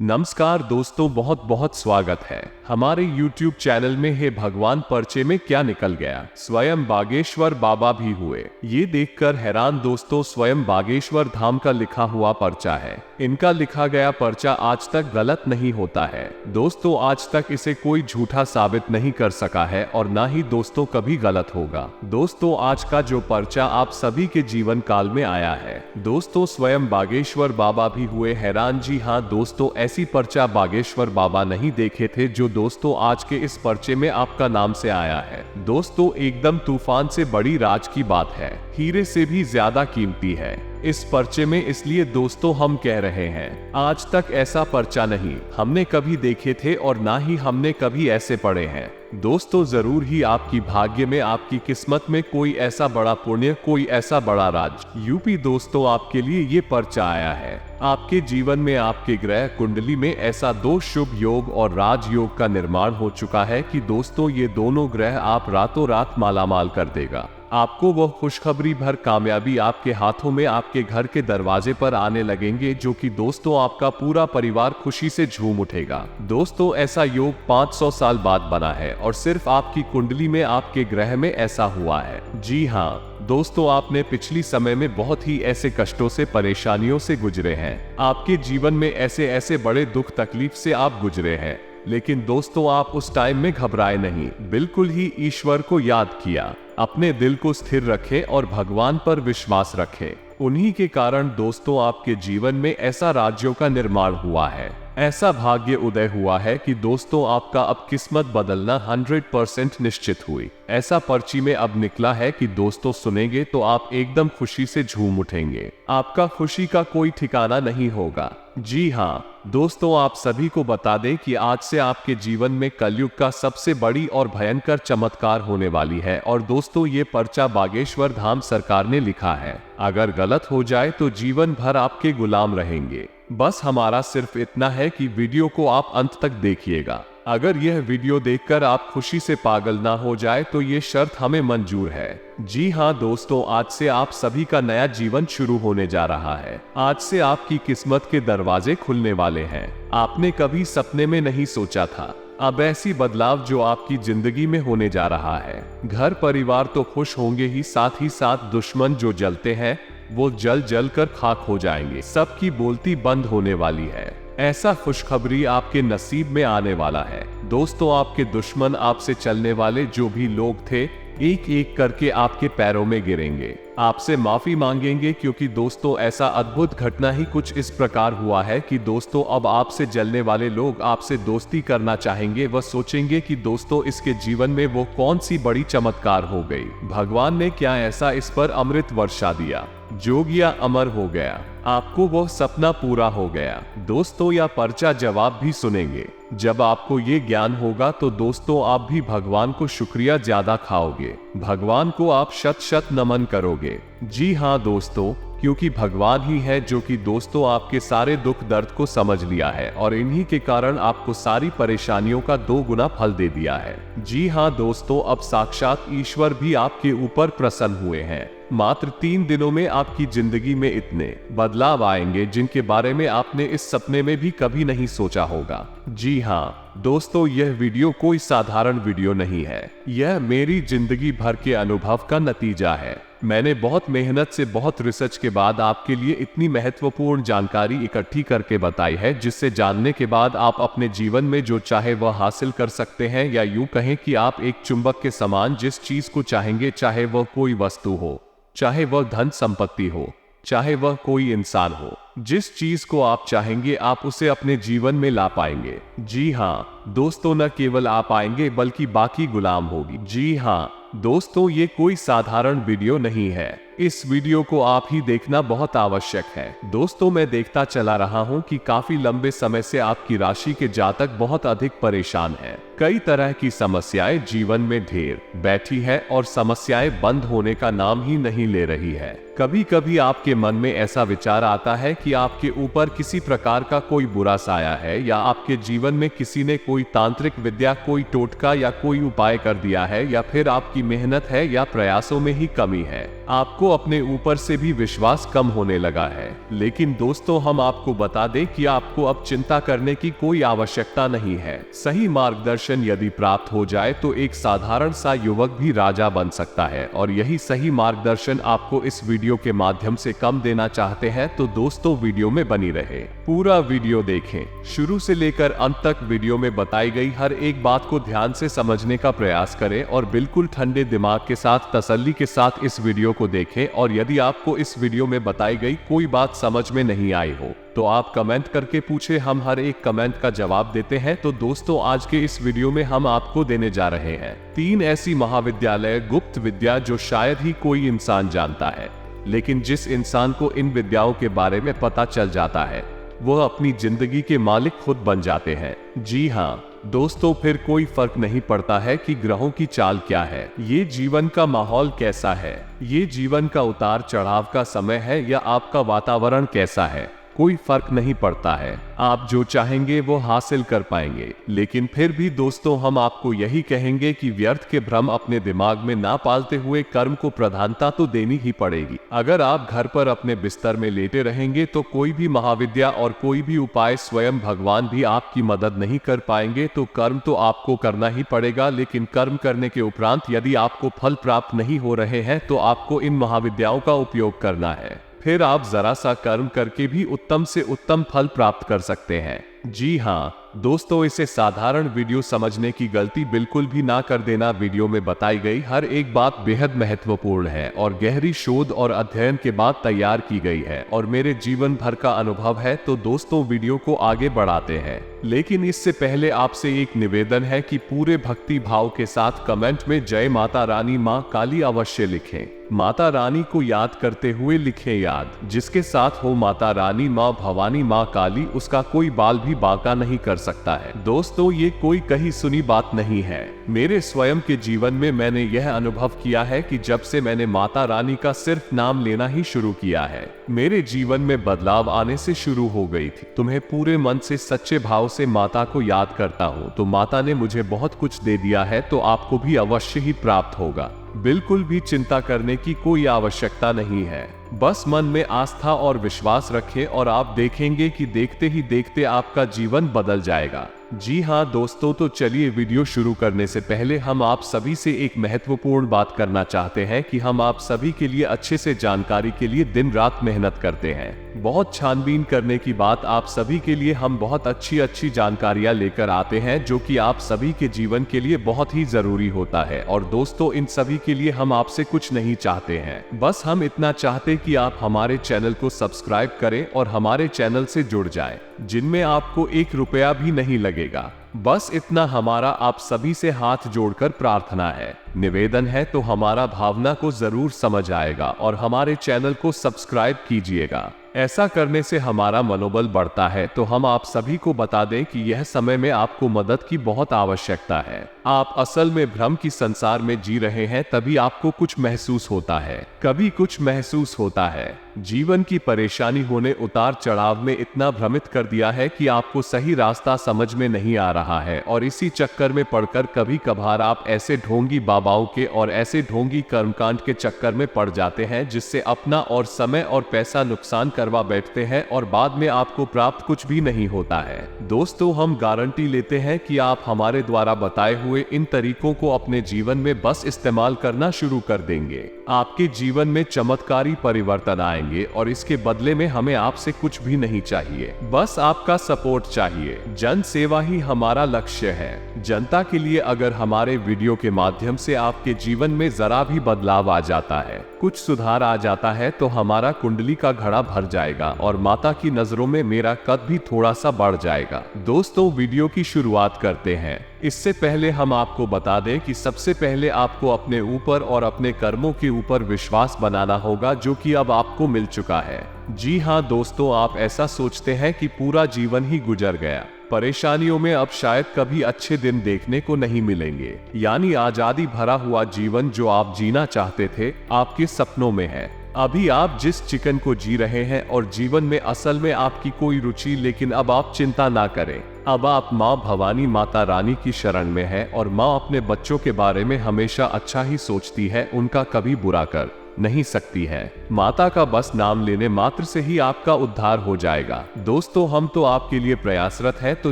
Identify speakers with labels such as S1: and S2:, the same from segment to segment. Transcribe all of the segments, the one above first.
S1: नमस्कार दोस्तों, बहुत बहुत स्वागत है हमारे YouTube चैनल में। है भगवान, पर्चे में क्या निकल गया, स्वयं बागेश्वर बाबा भी हुए। ये देखकर हैरान दोस्तों, स्वयं बागेश्वर धाम का लिखा हुआ पर्चा है। इनका लिखा गया पर्चा आज तक गलत नहीं होता है दोस्तों। आज तक इसे कोई झूठा साबित नहीं कर सका है और ना ही दोस्तों कभी गलत होगा। दोस्तों आज का जो पर्चा आप सभी के जीवन काल में आया है दोस्तों, स्वयं बागेश्वर बाबा भी हुए हैरान। जी हाँ दोस्तों, ऐसी पर्चा बागेश्वर बाबा नहीं देखे थे जो दोस्तों आज के इस पर्चे में आपका नाम से आया है। दोस्तों एकदम तूफान से बड़ी राज की बात है, हीरे से भी ज्यादा कीमती है इस पर्चे में। इसलिए दोस्तों हम कह रहे हैं, आज तक ऐसा पर्चा नहीं हमने कभी देखे थे और ना ही हमने कभी ऐसे पढ़े हैं। दोस्तों जरूर ही आपकी भाग्य में, आपकी किस्मत में कोई ऐसा बड़ा पुण्य, कोई ऐसा बड़ा राज यूपी दोस्तों आपके लिए ये पर्चा आया है। आपके जीवन में, आपके ग्रह कुंडली में ऐसा दो शुभ योग और राजयोग का निर्माण हो चुका है कि दोस्तों ये दोनों ग्रह आप रातों रात मालामाल कर देगा। आपको वह खुशखबरी भर कामयाबी आपके हाथों में, आपके घर के दरवाजे पर आने लगेंगे, जो कि दोस्तों आपका पूरा परिवार खुशी से झूम उठेगा। दोस्तों ऐसा योग 500 साल बाद बना है और सिर्फ आपकी कुंडली में, आपके ग्रह में ऐसा हुआ है। जी हाँ दोस्तों, आपने पिछली समय में बहुत ही ऐसे कष्टों से, परेशानियों से गुजरे हैं। आपके जीवन में ऐसे ऐसे बड़े दुख तकलीफ से आप गुजरे हैं, लेकिन दोस्तों आप उस टाइम में घबराए नहीं, बिल्कुल ही ईश्वर को याद किया, अपने दिल को स्थिर रखें और भगवान पर विश्वास रखें। उन्हीं के कारण दोस्तों आपके जीवन में ऐसा राज्यों का निर्माण हुआ है, ऐसा भाग्य उदय हुआ है कि दोस्तों आपका अब किस्मत बदलना 100% निश्चित हुई। ऐसा पर्ची में अब निकला है कि दोस्तों सुनेंगे तो आप एकदम खुशी से झूम उठेंगे, आपका खुशी का कोई ठिकाना नहीं होगा। जी हाँ दोस्तों, आप सभी को बता दें कि आज से आपके जीवन में कलयुग का सबसे बड़ी और भयंकर चमत्कार होने वाली है। और दोस्तों ये पर्चा बागेश्वर धाम सरकार ने लिखा है। अगर गलत हो जाए तो जीवन भर आपके गुलाम रहेंगे। बस हमारा सिर्फ इतना है कि वीडियो को आप अंत तक देखिएगा। अगर यह वीडियो देखकर आप खुशी से पागल ना हो जाए तो ये शर्त हमें मंजूर है। जी हाँ दोस्तों, आज से आप सभी का नया जीवन शुरू होने जा रहा है। आज से आपकी किस्मत के दरवाजे खुलने वाले हैं। आपने कभी सपने में नहीं सोचा था अब ऐसी बदलाव जो आपकी जिंदगी में होने जा रहा है। घर परिवार तो खुश होंगे ही साथ दुश्मन जो जलते हैं वो जल जल कर खाक हो जाएंगे। सबकी बोलती बंद होने वाली है। ऐसा खुशखबरी आपके नसीब में आने वाला है। दोस्तों आपके दुश्मन, आपसे चलने वाले जो भी लोग थे, एक एक करके आपके पैरों में गिरेंगे, आपसे माफी मांगेंगे, क्योंकि दोस्तों ऐसा अद्भुत घटना ही कुछ इस प्रकार हुआ है कि दोस्तों अब आपसे जलने वाले लोग आपसे दोस्ती करना चाहेंगे। वह सोचेंगे कि दोस्तों इसके जीवन में वो कौन सी बड़ी चमत्कार हो गई, भगवान ने क्या ऐसा इस पर अमृत वर्षा दिया, जोगिया अमर हो गया, आपको वो सपना पूरा हो गया। दोस्तों यह पर्चा जवाब भी सुनेंगे। जब आपको ये ज्ञान होगा तो दोस्तों आप भी भगवान को शुक्रिया ज्यादा खाओगे, भगवान को आप शत शत नमन करोगे। जी हाँ दोस्तों, क्योंकि भगवान ही है जो कि दोस्तों आपके सारे दुख दर्द को समझ लिया है और इन्हीं के कारण आपको सारी परेशानियों का 2 गुना फल दे दिया है। जी हाँ दोस्तों, अब साक्षात ईश्वर भी आपके ऊपर प्रसन्न हुए हैं। मात्र 3 दिनों में आपकी जिंदगी में इतने बदलाव आएंगे जिनके बारे में आपने इस सपने में भी कभी नहीं सोचा होगा। जी हाँ दोस्तों, यह वीडियो कोई साधारण वीडियो नहीं है, यह मेरी जिंदगी भर के अनुभव का नतीजा है। मैंने बहुत मेहनत से, बहुत रिसर्च के बाद आपके लिए इतनी महत्वपूर्ण जानकारी इकट्ठी करके बताई है, जिससे जानने के बाद आप अपने जीवन में जो चाहे वह हासिल कर सकते हैं, या यूं कहें कि आप एक चुंबक के समान जिस चीज को चाहेंगे, चाहे वह कोई वस्तु हो, चाहे वह धन संपत्ति हो, चाहे वह कोई इंसान हो, जिस चीज को आप चाहेंगे आप उसे अपने जीवन में ला पाएंगे। जी हाँ दोस्तों, न केवल आप आएंगे बल्कि बाकी गुलाम होगी। जी हाँ दोस्तों, ये कोई साधारण वीडियो नहीं है, इस वीडियो को आप ही देखना बहुत आवश्यक है। दोस्तों मैं देखता चला रहा हूँ कि काफी लंबे समय से आपकी राशि के जातक बहुत अधिक परेशान हैं। कई तरह की समस्याएं जीवन में ढेर बैठी है और समस्याएं बंद होने का नाम ही नहीं ले रही है। कभी कभी आपके मन में ऐसा विचार आता है कि आपके ऊपर किसी प्रकार का कोई बुरा साया है, या आपके जीवन में किसी ने कोई तांत्रिक विद्या, कोई टोटका या कोई उपाय कर दिया है, या फिर आपकी मेहनत है या प्रयासों में ही कमी है। आपको अपने ऊपर से भी विश्वास कम होने लगा है। लेकिन दोस्तों, हम आपको बता दें कि आपको अब चिंता करने की कोई आवश्यकता नहीं है। सही मार्गदर्शन यदि प्राप्त हो जाए तो एक साधारण सा युवक भी राजा बन सकता है, और यही सही मार्गदर्शन आपको इस वीडियो के माध्यम से कम देना चाहते हैं। तो दोस्तों, वीडियो में बनी रहे, पूरा वीडियो देखें, शुरू से लेकर अंत तक वीडियो में बताई गई हर एक बात को ध्यान से समझने का प्रयास करें, और बिल्कुल ठंडे दिमाग के साथ, तसल्ली के साथ इस वीडियो को देखें। और यदि आपको इस वीडियो में बताई गई कोई बात समझ में नहीं आई हो तो आप कमेंट करके पूछे, हम हर एक कमेंट का जवाब देते हैं। तो दोस्तों, आज के इस वीडियो में हम आपको देने जा रहे हैं 3 ऐसी महाविद्यालय गुप्त विद्या जो शायद ही कोई इंसान जानता है, लेकिन जिस इंसान को इन विद्याओं के बारे में पता चल जाता है वह अपनी जिंदगी के मालिक खुद बन जाते हैं। जी हाँ दोस्तों, फिर कोई फर्क नहीं पड़ता है कि ग्रहों की चाल क्या है, ये जीवन का माहौल कैसा है, ये जीवन का उतार चढ़ाव का समय है, या आपका वातावरण कैसा है, कोई फर्क नहीं पड़ता है। आप जो चाहेंगे वो हासिल कर पाएंगे। लेकिन फिर भी दोस्तों, हम आपको यही कहेंगे कि व्यर्थ के भ्रम अपने दिमाग में ना पालते हुए कर्म को प्रधानता तो देनी ही पड़ेगी। अगर आप घर पर अपने बिस्तर में लेटे रहेंगे तो कोई भी महाविद्या और कोई भी उपाय, स्वयं भगवान भी आपकी मदद नहीं कर पाएंगे। तो कर्म तो आपको करना ही पड़ेगा, लेकिन कर्म करने के उपरांत यदि आपको फल प्राप्त नहीं हो रहे हैं तो आपको इन महाविद्याओं का उपयोग करना है। फिर आप जरा सा कर्म करके भी उत्तम से उत्तम फल प्राप्त कर सकते हैं। जी हाँ दोस्तों, इसे साधारण वीडियो समझने की गलती बिल्कुल भी ना कर देना। वीडियो में बताई गई हर एक बात बेहद महत्वपूर्ण है और गहरी शोध और अध्ययन के बाद तैयार की गई है, और मेरे जीवन भर का अनुभव है। तो दोस्तों, वीडियो को आगे बढ़ाते हैं, लेकिन इससे पहले आपसे एक निवेदन है कि पूरे भक्ति भाव के साथ कमेंट में जय माता रानी माँ काली अवश्य लिखें। माता रानी को याद करते हुए लिखें याद। जिसके साथ हो माता रानी माँ भवानी माँ काली, उसका कोई बाल भी बांका नहीं कर सकता है। दोस्तों, ये कोई कहीं सुनी बात नहीं है। मेरे स्वयं के जीवन में मैंने यह अनुभव किया है कि जब से मैंने माता रानी का सिर्फ नाम लेना ही शुरू किया है, मेरे जीवन में बदलाव आने से शुरू हो गई थी। तुम्हें पूरे मन से, सच्चे भाव से माता को याद करता हूँ तो माता ने मुझे बहुत कुछ दे दिया है, तो आपको भी अवश्य ही प्राप्त होगा। बिल्कुल भी चिंता करने की कोई आवश्यकता नहीं है। बस मन में आस्था और विश्वास रखें और आप देखेंगे कि देखते ही देखते आपका जीवन बदल जाएगा। जी हाँ दोस्तों, तो चलिए वीडियो शुरू करने से पहले हम आप सभी से एक महत्वपूर्ण बात करना चाहते हैं कि हम आप सभी के लिए अच्छे से जानकारी के लिए दिन रात मेहनत करते हैं। बहुत छानबीन करने की बात, आप सभी के लिए हम बहुत अच्छी जानकारियां लेकर आते हैं जो कि आप सभी के जीवन के लिए बहुत ही जरूरी होता है। और दोस्तों, इन सभी के लिए हम आपसे कुछ नहीं चाहते हैं, बस हम इतना चाहते कि आप हमारे चैनल को सब्सक्राइब करें और हमारे चैनल से जुड़ जाएं, जिनमें आपको 1 रुपया भी नहीं लगेगा। बस इतना हमारा आप सभी से हाथ जोड़कर प्रार्थना है, निवेदन है। तो हमारा भावना को जरूर समझ आएगा और हमारे चैनल को सब्सक्राइब कीजिएगा। ऐसा करने से हमारा मनोबल बढ़ता है। तो हम आप सभी को बता दें कि यह समय में आपको मदद की बहुत आवश्यकता है। आप असल में भ्रम की संसार में जी रहे हैं, तभी आपको कुछ महसूस होता है, कभी कुछ महसूस होता है। जीवन की परेशानी होने, उतार चढ़ाव में इतना भ्रमित कर दिया है कि आपको सही रास्ता समझ में नहीं आ रहा है, और इसी चक्कर में पड़कर कभी कभार आप ऐसे ढोंगी बाबाओं के और ऐसे ढोंगी कर्मकांड के चक्कर में पड़ जाते हैं, जिससे अपना और समय और पैसा नुकसान करवा बैठते हैं और बाद में आपको प्राप्त कुछ भी नहीं होता है। दोस्तों, हम गारंटी लेते हैं कि आप हमारे द्वारा बताए हुए इन तरीकों को अपने जीवन में बस इस्तेमाल करना शुरू कर देंगे। आपके जीवन में चमत्कारी परिवर्तन आएंगे, और इसके बदले में हमें आपसे कुछ भी नहीं चाहिए, बस आपका सपोर्ट चाहिए। जन सेवा ही हमारा लक्ष्य है। जनता के लिए अगर हमारे वीडियो के माध्यम से आपके जीवन में जरा भी बदलाव आ जाता है, कुछ सुधार आ जाता है, तो हमारा कुंडली का घड़ा भर जाएगा और माता की नजरों में मेरा कद भी थोड़ा सा बढ़ जाएगा। दोस्तों, वीडियो की शुरुआत करते हैं। इससे पहले हम आपको बता दें कि सबसे पहले आपको अपने ऊपर और अपने कर्मों के ऊपर विश्वास बनाना होगा, जो कि अब आपको मिल चुका है। जी हाँ दोस्तों, आप ऐसा सोचते हैं कि पूरा जीवन ही गुजर गया, परेशानियों में अब शायद कभी अच्छे दिन देखने को नहीं मिलेंगे। यानी आजादी भरा हुआ जीवन जो आप जीना चाहते थे, आपके सपनों में है। अभी आप जिस चिकन को जी रहे हैं और जीवन में असल में आपकी कोई रुचि, लेकिन अब आप चिंता ना करें। अब आप माँ भवानी माता रानी की शरण में है और माँ अपने बच्चों के बारे में हमेशा अच्छा ही सोचती है, उनका कभी बुरा कर नहीं सकती है। माता का बस नाम लेने मात्र से ही आपका उद्धार हो जाएगा। दोस्तों, हम तो आपके लिए प्रयासरत हैं, तो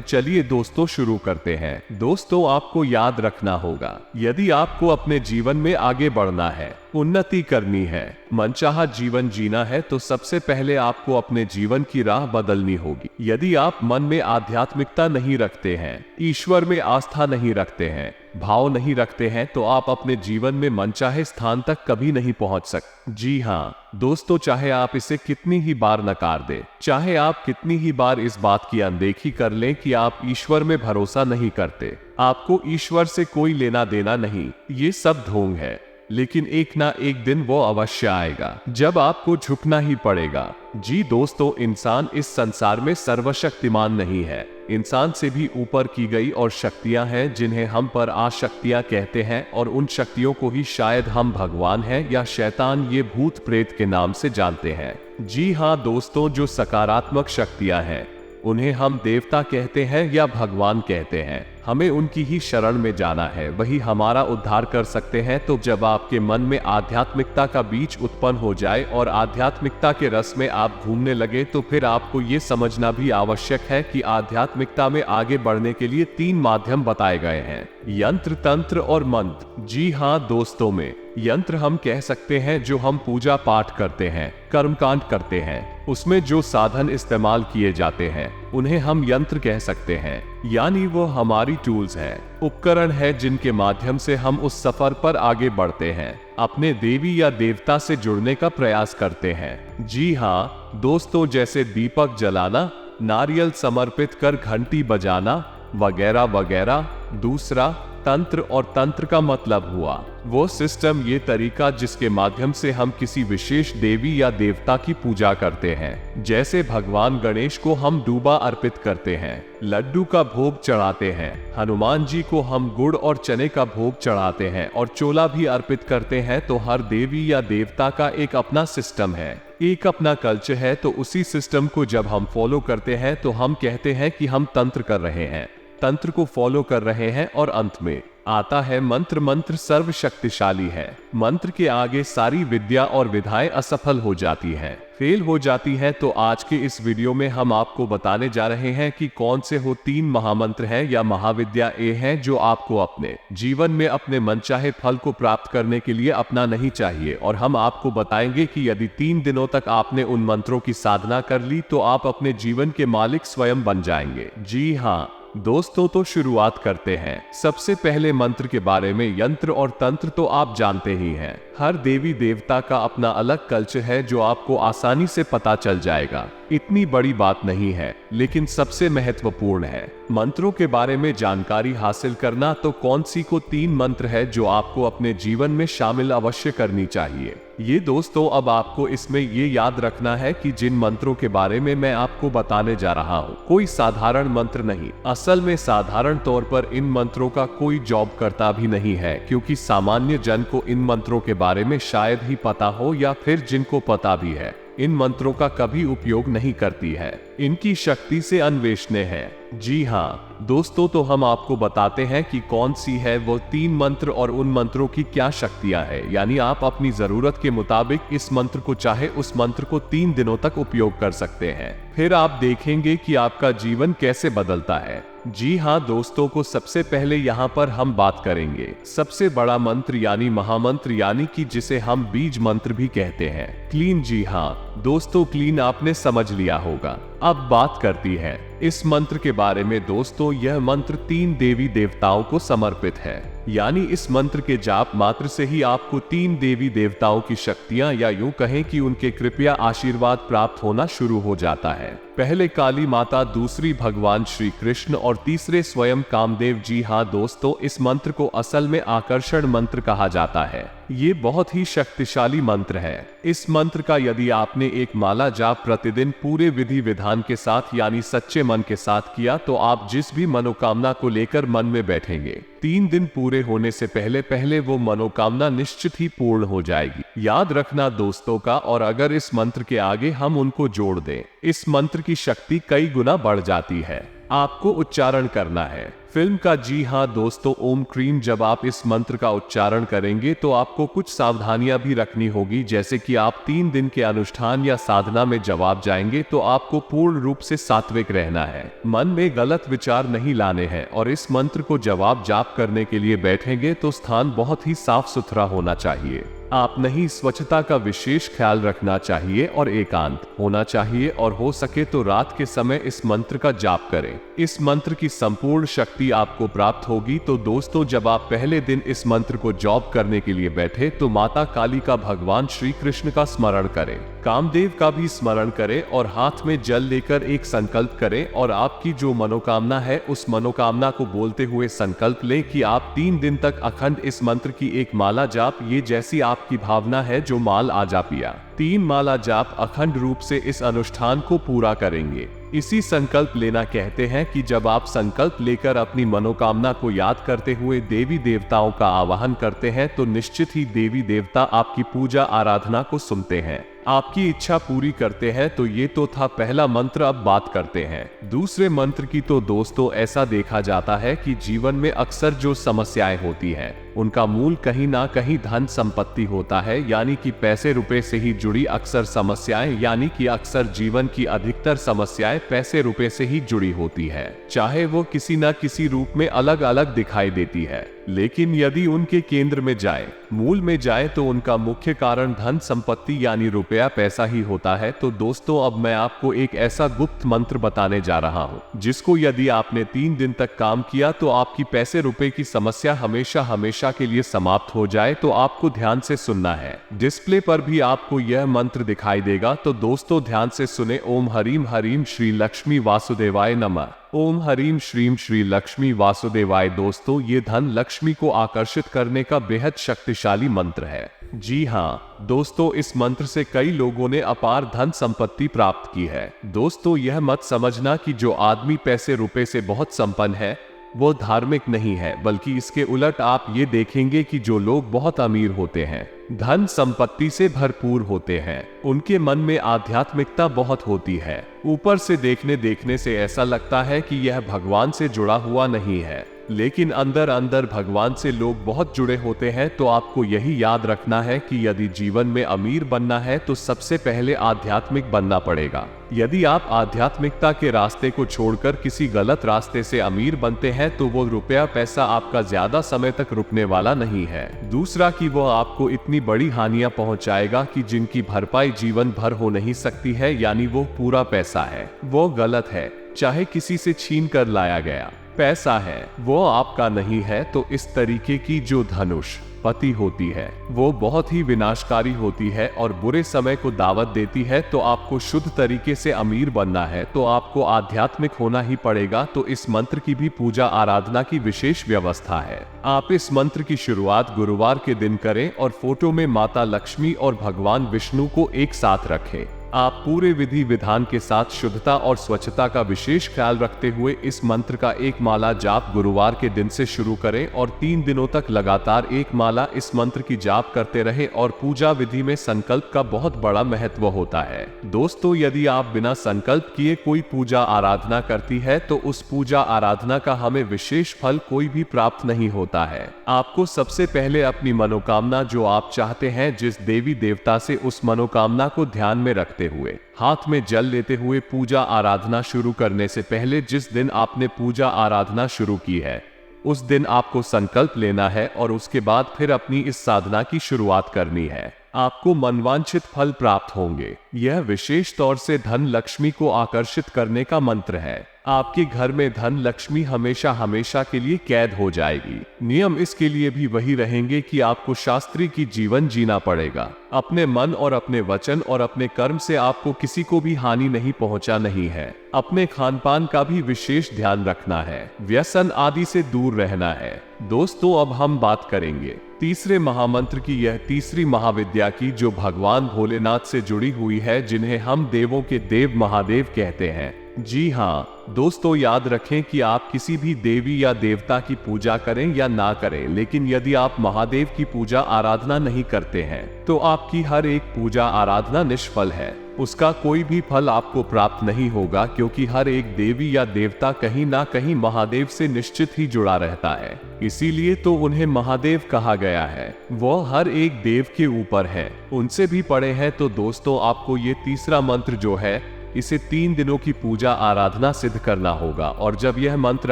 S1: चलिए दोस्तों शुरू करते हैं। दोस्तों, आपको याद रखना होगा, यदि आपको अपने जीवन में आगे बढ़ना है, उन्नति करनी है, मनचाहा जीवन जीना है, तो सबसे पहले आपको अपने जीवन की राह बदलनी होगी। यदि आप मन में आध्यात्मिकता नहीं रखते हैं, ईश्वर में आस्था नहीं रखते हैं, भाव नहीं रखते हैं, तो आप अपने जीवन में मनचाहे स्थान तक कभी नहीं पहुंच सकते। जी हाँ दोस्तों, चाहे आप इसे कितनी ही बार नकार दें, चाहे आप कितनी ही बार इस बात की अनदेखी कर लें कि आप ईश्वर में भरोसा नहीं करते, आपको ईश्वर से कोई लेना देना नहीं, ये सब ढोंग है। लेकिन एक ना एक दिन वो अवश्य आएगा जब आपको झुकना ही पड़ेगा। जी दोस्तों, इंसान इस संसार में सर्वशक्तिमान नहीं है। इंसान से भी ऊपर की गई और शक्तियां हैं जिन्हें हम पर आशक्तियां कहते हैं, और उन शक्तियों को ही शायद हम भगवान हैं या शैतान, ये भूत प्रेत के नाम से जानते हैं। जी हाँ दोस्तों, जो सकारात्मक शक्तियां हैं उन्हें हम देवता कहते हैं या भगवान कहते हैं। हमें उनकी ही शरण में जाना है, वही हमारा उद्धार कर सकते हैं। तो जब आपके मन में आध्यात्मिकता का बीज उत्पन्न हो जाए और आध्यात्मिकता के रस में आप घूमने लगे, तो फिर आपको ये समझना भी आवश्यक है कि आध्यात्मिकता में आगे बढ़ने के लिए 3 माध्यम बताए गए हैं: यंत्र, तंत्र और मंत्र। जी हाँ दोस्तों, में यंत्र हम कह सकते हैं जो हम पूजा पाठ करते हैं, कर्मकांड करते हैं, उसमें जो साधन इस्तेमाल किए जाते हैं उन्हें हम यंत्र कह सकते हैं। यानी वो हमारी टूल्स हैं, उपकरण है जिनके माध्यम से हम उस सफर पर आगे बढ़ते हैं, अपने देवी या देवता से जुड़ने का प्रयास करते हैं। जी हाँ दोस्तों, जैसे दीपक जलाना, नारियल समर्पित कर घंटी बजाना वगैरह वगैरह। दूसरा तंत्र, और तंत्र का मतलब हुआ वो सिस्टम, ये तरीका जिसके माध्यम से हम किसी विशेष देवी या देवता की पूजा करते हैं। जैसे भगवान गणेश को हम डूबा अर्पित करते हैं, लड्डू का भोग चढ़ाते हैं, हनुमान जी को हम गुड़ और चने का भोग चढ़ाते हैं और चोला भी अर्पित करते हैं। तो हर देवी या देवता का एक अपना सिस्टम है, एक अपना कल्चर है। तो उसी सिस्टम को जब हम फॉलो करते हैं तो हम कहते हैं कि हम तंत्र कर रहे हैं, तंत्र को फॉलो कर रहे हैं। और अंत में आता है मंत्र। मंत्र सर्वशक्तिशाली है। मंत्र के आगे सारी विद्या और विधाएं असफल हो जाती हैं, फेल हो जाती हैं। तो आज के इस वीडियो में हम आपको बताने जा रहे हैं कि कौन से वो 3 महामंत्र हैं या महाविद्या ए हैं जो आपको अपने जीवन में अपने मनचाहे फल को प्राप्त करने के लिए अपनाना नहीं चाहिए। और हम आपको बताएंगे कि यदि 3 दिनों तक आपने उन मंत्रों की साधना कर ली तो आप अपने जीवन के मालिक स्वयं बन जाएंगे। जी हाँ दोस्तों, तो शुरुआत करते हैं। सबसे पहले मंत्र के बारे में। यंत्र और तंत्र तो आप जानते ही हैं, हर देवी देवता का अपना अलग कल्चर है जो आपको आसानी से पता चल जाएगा। इतनी बड़ी बात नहीं है, लेकिन सबसे महत्वपूर्ण है मंत्रों के बारे में जानकारी हासिल करना। तो कौन सी को 3 मंत्र है जो आपको अपने जीवन में शामिल अवश्य करनी चाहिए। ये दोस्तों, अब आपको इसमें ये याद रखना है कि जिन मंत्रों के बारे में मैं आपको बताने जा रहा हूँ कोई साधारण मंत्र नहीं। असल में साधारण तौर पर इन मंत्रों का कोई जॉब करता भी नहीं है, क्योंकि सामान्य जन को इन मंत्रों के बारे में शायद ही पता हो, या फिर जिनको पता भी है इन मंत्रों का कभी उपयोग नहीं करती है। इनकी शक्ति से अन्वेषणीय है। जी हाँ दोस्तों, तो हम आपको बताते हैं कि कौन सी है वो 3 मंत्र और उन मंत्रों की क्या शक्तियां हैं। यानी आप अपनी जरूरत के मुताबिक इस मंत्र को चाहे उस मंत्र को 3 दिनों तक उपयोग कर सकते हैं, फिर आप देखेंगे कि आपका जीवन कैसे बदलता है। जी हाँ दोस्तों, को सबसे पहले यहाँ पर हम बात करेंगे सबसे बड़ा मंत्र यानी महामंत्र, यानी कि जिसे हम बीज मंत्र भी कहते हैं, क्लीन। जी हाँ दोस्तों, क्लीन आपने समझ लिया होगा। अब बात करती है इस मंत्र के बारे में। दोस्तों, यह मंत्र 3 देवी देवताओं को समर्पित है। यानी इस मंत्र के जाप मात्र से ही आपको 3 देवी देवताओं की शक्तियां, या यूं कहें कि उनके कृपया आशीर्वाद प्राप्त होना शुरू हो जाता है। पहले काली माता, दूसरी भगवान श्री कृष्ण और तीसरे स्वयं कामदेव। जी हाँ दोस्तों, इस मंत्र को असल में आकर्षण मंत्र कहा जाता है। ये बहुत ही शक्तिशाली मंत्र है। इस मंत्र का यदि आपने एक माला जाप प्रतिदिन पूरे विधि विधान के साथ यानी सच्चे मन के साथ किया तो आप जिस भी मनोकामना को लेकर मन में बैठेंगे 3 दिन पूरे होने से पहले पहले वो मनोकामना निश्चित ही पूर्ण हो जाएगी। याद रखना दोस्तों का, और अगर इस मंत्र के आगे हम उनको जोड़ दें, इस मंत्र की शक्ति कई गुना बढ़ जाती है। आपको उच्चारण करना है फिल्म का। जी हाँ दोस्तों, ओम क्रीम। जब आप इस मंत्र का उच्चारण करेंगे तो आपको कुछ सावधानियां भी रखनी होगी, जैसे कि आप 3 दिन के अनुष्ठान या साधना में जवाब जाएंगे तो आपको पूर्ण रूप से सात्विक रहना है, मन में गलत विचार नहीं लाने हैं, और इस मंत्र को जवाब जाप करने के लिए बैठेंगे तो स्थान बहुत ही साफ सुथरा होना चाहिए। आप नहीं, स्वच्छता का विशेष ख्याल रखना चाहिए और एकांत होना चाहिए, और हो सके तो रात के समय इस मंत्र का जाप करें। इस मंत्र की संपूर्ण शक्ति आपको प्राप्त होगी। तो दोस्तों, जब आप पहले दिन इस मंत्र को जॉब करने के लिए बैठे तो माता काली का, भगवान श्री कृष्ण का स्मरण करें, कामदेव का भी स्मरण करें, और हाथ में जल लेकर एक संकल्प करें, और आपकी जो मनोकामना है उस मनोकामना को बोलते हुए संकल्प लें कि आप 3 दिन तक अखंड इस मंत्र की एक माला जाप, ये जैसी आपकी भावना है जो माल आ जापिया 3 माला जाप अखंड रूप से इस अनुष्ठान को पूरा करेंगे। इसी संकल्प लेना कहते हैं कि जब आप संकल्प लेकर अपनी मनोकामना को याद करते हुए देवी देवताओं का आवाहन करते हैं तो निश्चित ही देवी देवता आपकी पूजा आराधना को सुनते हैं, आपकी इच्छा पूरी करते हैं। तो ये तो था पहला मंत्र। अब बात करते हैं दूसरे मंत्र की। तो दोस्तों, ऐसा देखा जाता है कि जीवन में अक्सर जो समस्याएं होती हैं उनका मूल कहीं ना कहीं धन संपत्ति होता है, यानी कि पैसे रुपए से ही जुड़ी अक्सर समस्याएं, यानी कि अक्सर जीवन की अधिकतर समस्याएं पैसे रुपए से ही जुड़ी होती है, चाहे वो किसी न किसी रूप में अलग अलग दिखाई देती है। लेकिन यदि उनके केंद्र में जाए, मूल में जाए, तो उनका मुख्य कारण धन संपत्ति यानी रुपया पैसा ही होता है। तो दोस्तों, अब मैं आपको एक ऐसा गुप्त मंत्र बताने जा रहा हूं जिसको यदि आपने 3 दिन तक काम किया तो आपकी पैसे रुपए की समस्या हमेशा हमेशा के लिए समाप्त हो जाए। तो आपको ध्यान से सुनना है, डिस्प्ले पर भी आपको यह मंत्र दिखाई देगा। तो दोस्तों, ध्यान से सुने। ओम हरीम हरीम श्री लक्ष्मी वासुदेवाय नमः। ओम हरीम श्रीम श्री लक्ष्मी वासुदेवाय। दोस्तों, ये धन लक्ष्मी को आकर्षित करने का बेहद शक्तिशाली मंत्र है। जी हाँ दोस्तों, इस मंत्र से कई लोगों ने अपार धन संपत्ति प्राप्त की है। दोस्तों, यह मत समझना कि जो आदमी पैसे रुपए से बहुत संपन्न है वो धार्मिक नहीं है, बल्कि इसके उलट आप ये देखेंगे कि जो लोग बहुत अमीर होते हैं, धन संपत्ति से भरपूर होते हैं, उनके मन में आध्यात्मिकता बहुत होती है। ऊपर से देखने से ऐसा लगता है कि यह भगवान से जुड़ा हुआ नहीं है, लेकिन अंदर अंदर भगवान से लोग बहुत जुड़े होते हैं। तो आपको यही याद रखना है कि यदि जीवन में अमीर बनना है तो सबसे पहले आध्यात्मिक बनना पड़ेगा। यदि आप आध्यात्मिकता के रास्ते को छोड़कर किसी गलत रास्ते से अमीर बनते हैं तो वो रुपया पैसा आपका ज्यादा समय तक रुकने वाला नहीं है। दूसरा कि वो आपको इतनी बड़ी हानियां पहुंचाएगा कि जिनकी भरपाई जीवन भर हो नहीं सकती है, यानी वो पूरा पैसा है, वो गलत है, चाहे किसी से छीन कर लाया गया पैसा है, वो आपका नहीं है। तो इस तरीके की जो धनुष पति होती है वो बहुत ही विनाशकारी होती है और बुरे समय को दावत देती है। तो आपको शुद्ध तरीके से अमीर बनना है तो आपको आध्यात्मिक होना ही पड़ेगा। तो इस मंत्र की भी पूजा आराधना की विशेष व्यवस्था है। आप इस मंत्र की शुरुआत गुरुवार के दिन करें और फोटो में माता लक्ष्मी और भगवान विष्णु को एक साथ रखें। आप पूरे विधि विधान के साथ शुद्धता और स्वच्छता का विशेष ख्याल रखते हुए इस मंत्र का एक माला जाप गुरुवार के दिन से शुरू करें और 3 दिनों तक लगातार एक माला इस मंत्र की जाप करते रहे। और पूजा विधि में संकल्प का बहुत बड़ा महत्व होता है। दोस्तों, यदि आप बिना संकल्प किए कोई पूजा आराधना करती है तो उस पूजा आराधना का हमें विशेष फल कोई भी प्राप्त नहीं होता है। आपको सबसे पहले अपनी मनोकामना जो आप चाहते हैं जिस देवी देवता से, उस मनोकामना को ध्यान में रखते हुए हाथ में जल लेते हुए पूजा आराधना शुरू करने से पहले जिस दिन आपने पूजा आराधना शुरू की है उस दिन आपको संकल्प लेना है और उसके बाद फिर अपनी इस साधना की शुरुआत करनी है। आपको मनवांछित फल प्राप्त होंगे। यह विशेष तौर से धन लक्ष्मी को आकर्षित करने का मंत्र है। आपके घर में धन लक्ष्मी हमेशा हमेशा के लिए कैद हो जाएगी। नियम इसके लिए भी वही रहेंगे कि आपको शास्त्री की जीवन जीना पड़ेगा। अपने मन और अपने वचन और अपने कर्म से आपको किसी को भी हानि नहीं पहुंचा नहीं है। अपने खान पान का भी विशेष ध्यान रखना है। व्यसन आदि से दूर रहना है। दोस्तों, अब हम बात करेंगे तीसरे महामंत्र की, यह तीसरी महाविद्या की जो भगवान भोलेनाथ से जुड़ी हुई है, जिन्हें हम देवों के देव महादेव कहते हैं। जी हाँ दोस्तों याद रखें कि आप किसी भी देवी या देवता की पूजा करें या ना करें, लेकिन यदि आप महादेव की पूजा आराधना नहीं करते हैं तो आपकी हर एक पूजा आराधना निष्फल है। उसका कोई भी फल आपको प्राप्त नहीं होगा, क्योंकि हर एक देवी या देवता कहीं ना कहीं महादेव से निश्चित ही जुड़ा रहता है। इसीलिए तो उन्हें महादेव कहा गया है। वो हर एक देव के ऊपर है, उनसे भी बड़े हैं। तो दोस्तों आपको ये तीसरा मंत्र जो है, इसे 3 दिनों की पूजा आराधना सिद्ध करना होगा। और जब यह मंत्र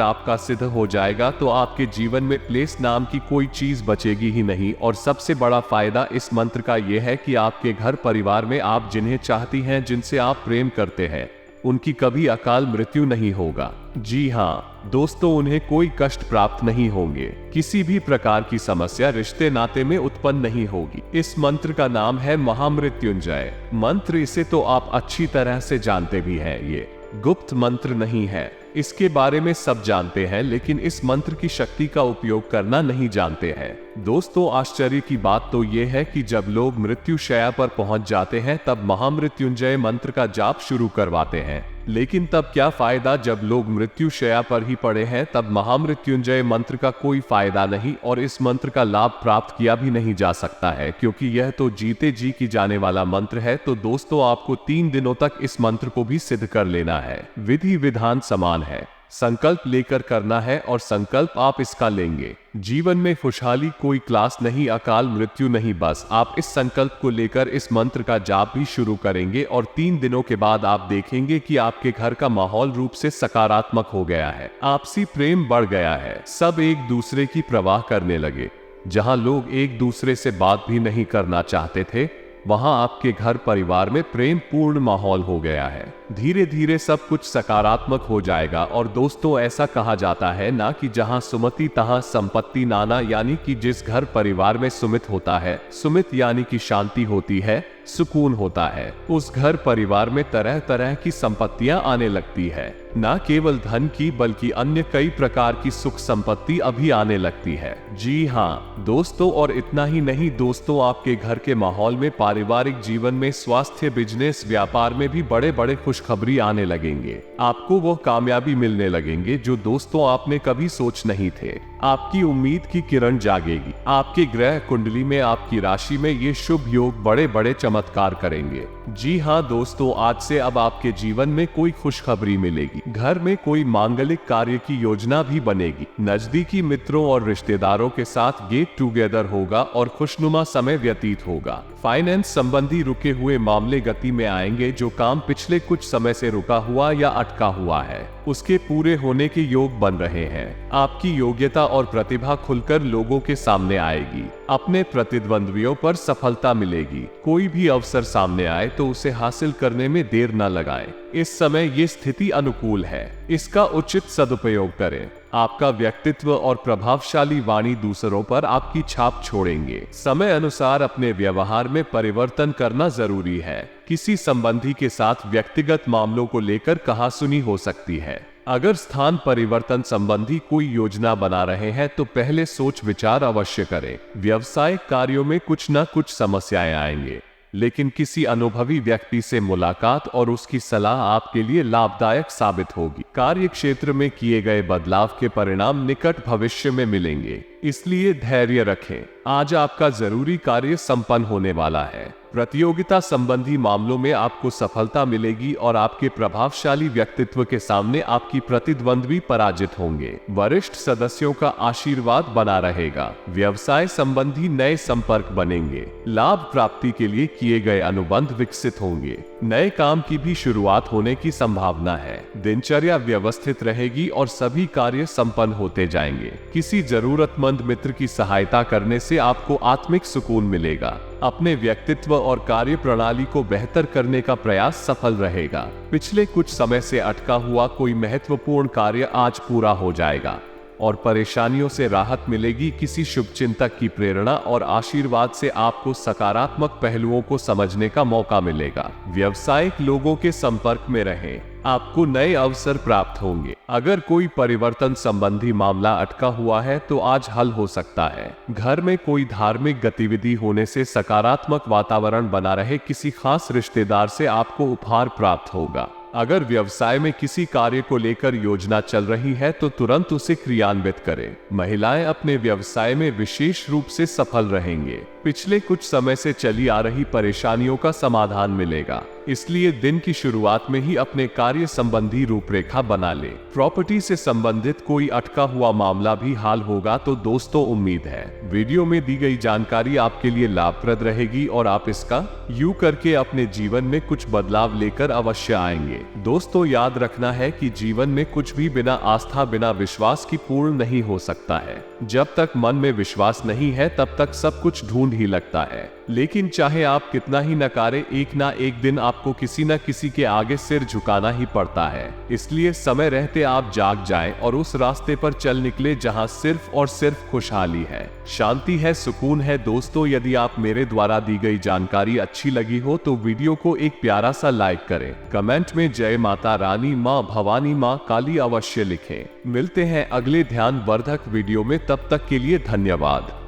S1: आपका सिद्ध हो जाएगा तो आपके जीवन में क्लेश नाम की कोई चीज बचेगी ही नहीं। और सबसे बड़ा फायदा इस मंत्र का यह है कि आपके घर परिवार में आप जिन्हें चाहती हैं, जिनसे आप प्रेम करते हैं, उनकी कभी अकाल मृत्यु नहीं होगा। जी हाँ दोस्तों, उन्हें कोई कष्ट प्राप्त नहीं होंगे, किसी भी प्रकार की समस्या रिश्ते नाते में उत्पन्न नहीं होगी। इस मंत्र का नाम है महामृत्युंजय मंत्र। इसे तो आप अच्छी तरह से जानते भी हैं। ये गुप्त मंत्र नहीं है, इसके बारे में सब जानते हैं, लेकिन इस मंत्र की शक्ति का उपयोग करना नहीं जानते हैं। दोस्तों आश्चर्य की बात तो यह है कि जब लोग मृत्यु शैया पर पहुंच जाते हैं तब महामृत्युंजय मंत्र का जाप शुरू करवाते हैं। लेकिन तब क्या फायदा, जब लोग मृत्यु शैया पर ही पड़े हैं तब महामृत्युंजय मंत्र का कोई फायदा नहीं, और इस मंत्र का लाभ प्राप्त किया भी नहीं जा सकता है, क्योंकि यह तो जीते जी की जाने वाला मंत्र है। तो दोस्तों आपको 3 दिनों तक इस मंत्र को भी सिद्ध कर लेना है। विधि विधान समान है, संकल्प लेकर करना है और संकल्प आप इसका लेंगे। जीवन में खुशहाली, कोई क्लास नहीं, अकाल मृत्यु नहीं, बस आप इस संकल्प को लेकर इस मंत्र का जाप भी शुरू करेंगे और 3 दिनों के बाद आप देखेंगे कि आपके घर का माहौल रूप से सकारात्मक हो गया है, आपसी प्रेम बढ़ गया है, सब एक दूसरे की परवाह करने लगे। जहां लोग एक दूसरे से बात भी नहीं करना चाहते थे, वहां आपके घर परिवार में प्रेम पूर्ण माहौल हो गया है। धीरे धीरे सब कुछ सकारात्मक हो जाएगा। और दोस्तों ऐसा कहा जाता है ना कि जहां सुमति तहां संपत्ति नाना, यानी कि जिस घर परिवार में सुमित होता है, सुमित यानी कि शांति होती है, सुकून होता है, उस घर परिवार में तरह तरह की संपत्तियां आने लगती है। ना केवल धन की बल्कि अन्य कई प्रकार की सुख संपत्ति अभी आने लगती है। जी हाँ दोस्तों, और इतना ही नहीं दोस्तों, आपके घर के माहौल में, पारिवारिक जीवन में, स्वास्थ्य, बिजनेस, व्यापार में भी बड़े बड़े खुशखबरी आने लगेंगे। आपको वो कामयाबी मिलने लगेंगे जो दोस्तों आपने कभी सोच नहीं थे। आपकी उम्मीद की किरण जागेगी। आपके ग्रह कुंडली में, आपकी राशि में ये शुभ योग बड़े बड़े चमत्कार करेंगे। जी हाँ दोस्तों, आज से अब आपके जीवन में कोई खुशखबरी मिलेगी। घर में कोई मांगलिक कार्य की योजना भी बनेगी। नजदीकी मित्रों और रिश्तेदारों के साथ गेट टुगेदर होगा और खुशनुमा समय व्यतीत होगा। फाइनेंस संबंधी रुके हुए मामले गति में आएंगे। जो काम पिछले कुछ समय से रुका हुआ या अटका हुआ है, उसके पूरे होने के योग बन रहे हैं। आपकी योग्यता और प्रतिभा खुलकर लोगों के सामने आएगी। अपने प्रतिद्वंद्वियों पर सफलता मिलेगी। कोई भी अवसर सामने आए तो उसे हासिल करने में देर न लगाएं। इस समय ये स्थिति अनुकूल है, इसका उचित सदुपयोग करें। आपका व्यक्तित्व और प्रभावशाली वाणी दूसरों पर आपकी छाप छोड़ेंगे। समय अनुसार अपने व्यवहार में परिवर्तन करना जरूरी है। किसी संबंधी के साथ व्यक्तिगत मामलों को लेकर कहासुनी हो सकती है। अगर स्थान परिवर्तन संबंधी कोई योजना बना रहे हैं तो पहले सोच विचार अवश्य करें। व्यवसायिक कार्यों में कुछ न कुछ समस्याएं आएंगे, लेकिन किसी अनुभवी व्यक्ति से मुलाकात और उसकी सलाह आपके लिए लाभदायक साबित होगी। कार्य क्षेत्र में किए गए बदलाव के परिणाम निकट भविष्य में मिलेंगे, इसलिए धैर्य रखें। आज आपका जरूरी कार्य संपन्न होने वाला है। प्रतियोगिता संबंधी मामलों में आपको सफलता मिलेगी और आपके प्रभावशाली व्यक्तित्व के सामने आपकी प्रतिद्वंद्वी पराजित होंगे। वरिष्ठ सदस्यों का आशीर्वाद बना रहेगा। व्यवसाय संबंधी नए संपर्क बनेंगे। लाभ प्राप्ति के लिए किए गए अनुबंध विकसित होंगे। नए काम की भी शुरुआत होने की संभावना है। दिनचर्या व्यवस्थित रहेगी और सभी कार्य संपन्न होते जाएंगे। किसी जरूरतमंद मित्र की सहायता करने से आपको आत्मिक सुकून मिलेगा। अपने व्यक्तित्व और कार्य प्रणाली को बेहतर करने का प्रयास सफल रहेगा। पिछले कुछ समय से अटका हुआ कोई महत्वपूर्ण कार्य आज पूरा हो जाएगा और परेशानियों से राहत मिलेगी। किसी शुभचिंतक की प्रेरणा और आशीर्वाद से आपको सकारात्मक पहलुओं को समझने का मौका मिलेगा। व्यावसायिक लोगों के संपर्क में रहें, आपको नए अवसर प्राप्त होंगे। अगर कोई परिवर्तन संबंधी मामला अटका हुआ है तो आज हल हो सकता है। घर में कोई धार्मिक गतिविधि होने से सकारात्मक वातावरण बना रहे। किसी खास रिश्तेदार से आपको उपहार प्राप्त होगा। अगर व्यवसाय में किसी कार्य को लेकर योजना चल रही है तो तुरंत उसे क्रियान्वित करें। महिलाएं अपने व्यवसाय में विशेष रूप से सफल रहेंगे। पिछले कुछ समय से चली आ रही परेशानियों का समाधान मिलेगा, इसलिए दिन की शुरुआत में ही अपने कार्य संबंधी रूपरेखा बना ले। प्रॉपर्टी से संबंधित कोई अटका हुआ मामला भी हल होगा। तो दोस्तों, उम्मीद है वीडियो में दी गई जानकारी आपके लिए लाभप्रद रहेगी और आप इसका यूं करके अपने जीवन में कुछ बदलाव लेकर अवश्य आएंगे। दोस्तों, याद रखना है कि जीवन में कुछ भी बिना आस्था, बिना विश्वास की पूर्ण नहीं हो सकता है। जब तक मन में विश्वास नहीं है तब तक सब कुछ ढूंढ ही लगता है। लेकिन चाहे आप कितना ही नकारे, एक ना एक दिन आपको किसी न किसी के आगे सिर झुकाना ही पड़ता है। इसलिए समय रहते आप जाग जाएं और उस रास्ते पर चल निकले जहां सिर्फ और सिर्फ खुशहाली है, शांति है, सुकून है। दोस्तों, यदि आप मेरे द्वारा दी गई जानकारी अच्छी लगी हो तो वीडियो को एक प्यारा सा लाइक करें। कमेंट में जय माता रानी, माँ भवानी, माँ काली अवश्य लिखें। मिलते हैं अगले ध्यान वर्धक वीडियो में, तब तक के लिए धन्यवाद।